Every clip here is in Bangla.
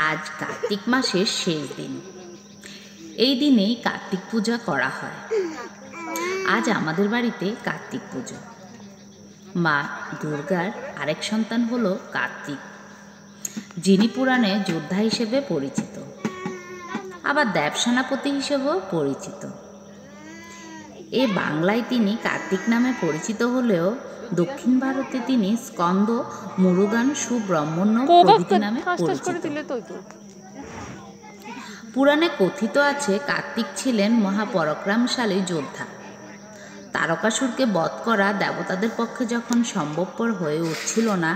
আজ কার্তিক মাসের শেষ দিন। এই দিনেই কার্তিক পূজা করা হয়। আজ আমাদের বাড়িতে কার্তিক পুজো। মা দুর্গার আরেক সন্তান হলো কার্তিক, যিনি পুরাণে যোদ্ধা হিসেবে পরিচিত, আবার দেবসেনাপতি হিসেবেও পরিচিত। এ বাংলায় তিনি কার্তিক নামে পরিচিত হলেও দক্ষিণ ভারতে তিনি স্কন্দ, মুরুগান, সুব্রহ্মণ্য প্রভৃতি নামে পরিচিত। পুরাণে কথিত আছে কার্তিক ছিলেন মহাপরাক্রমশালী যোদ্ধা। তারকাসুরকে বধ করা দেবতাদের পক্ষে যখন সম্ভবপর হয়ে উঠছিল না,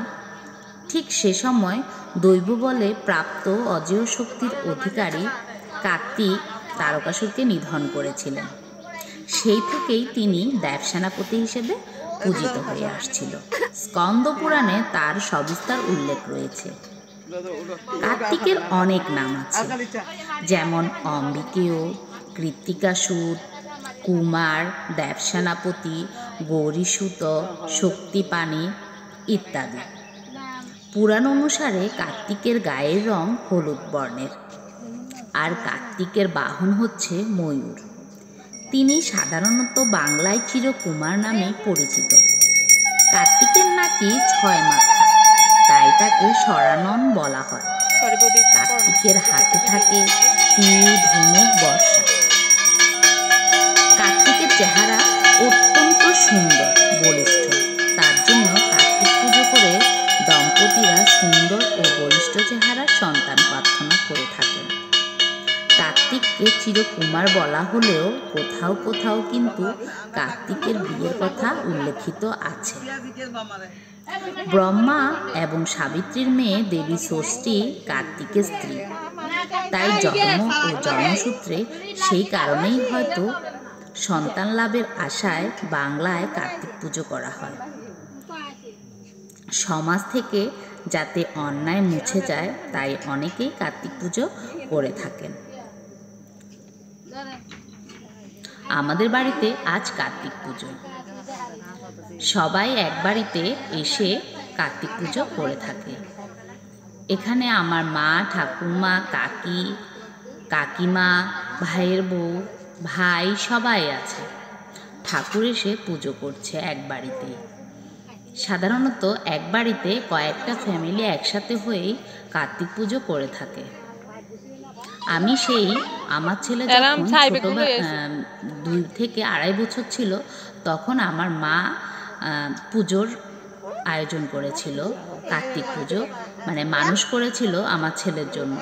ঠিক সে সময় দৈব বলে প্রাপ্ত অজেয় শক্তির অধিকারী কার্তিক তারকাসুরকে নিধন করেছিলেন। সেই থেকেই তিনি দেবসেনাপতি হিসেবে পূজিত হয়ে আসছিল। স্কন্দ পুরাণে তার সবিস্তার উল্লেখ রয়েছে। কার্তিকের অনেক নাম আছে, যেমন অম্বিকেয়, কৃত্তিকাসুর, কুমার, দেবসেনাপতি, গৌরীসুত, শক্তিপাণি ইত্যাদি। পুরাণ অনুসারে কার্তিকের গায়ের রং হলুদ বর্ণের, আর কার্তিকের বাহন হচ্ছে ময়ূর। তিনি সাধারণত বাংলায় চিরকুমার নামে পরিচিত। কার্তিকের নাকি 6 মাথা, তাই তাকে সরানন বলা হয়। কার্তিকের হাতে থাকে তীর, ধনুক, বর্ষা। কার্তিকের চেহারা অত্যন্ত সুন্দর, বলিষ্ঠ। তার জন্য কার্তিক পুজো করে দম্পতিরা সুন্দর ও বলিষ্ঠ চেহারার সন্তান প্রার্থনা করে থাকেন। কার্তিককে চিরকুমার বলা হলেও কোথাও কোথাও কিন্তু কার্তিকের বিয়ের কথা উল্লেখিত আছে। ব্রহ্মা এবং সাবিত্রীর মেয়ে দেবী ষষ্ঠী কার্তিকের স্ত্রী, তাই জন্ম ও জন্মসূত্রে সেই কারণেই হয়তো সন্তান লাভের আশায় বাংলায় কার্তিক পুজো করা হয়। সমাজ থেকে যাতে অন্যায় মুছে যায়, তাই অনেকেই কার্তিক পুজো করে থাকেন। আমাদের বাড়িতে আজ কার্তিক পুজো। সবাই এক বাড়িতে এসে কার্তিক পুজো করে থাকে। এখানে আমার মা, ঠাকুমা, কাকি, কাকিমা, ভাইয়ের বউ, ভাই সবাই আছে। ঠাকুর এসে পুজো করছে এক বাড়িতেই। সাধারণত এক বাড়িতে কয়েকটা ফ্যামিলি একসাথে হয়েই কার্তিক পুজো করে থাকে। আমি আমার ছেলে যখন ছোট 2 থেকে 2.5 বছর ছিল, তখন আমার মা পুজোর আয়োজন করেছিল। কার্তিক পুজো মানে মানুষ করেছিল আমার ছেলের জন্য।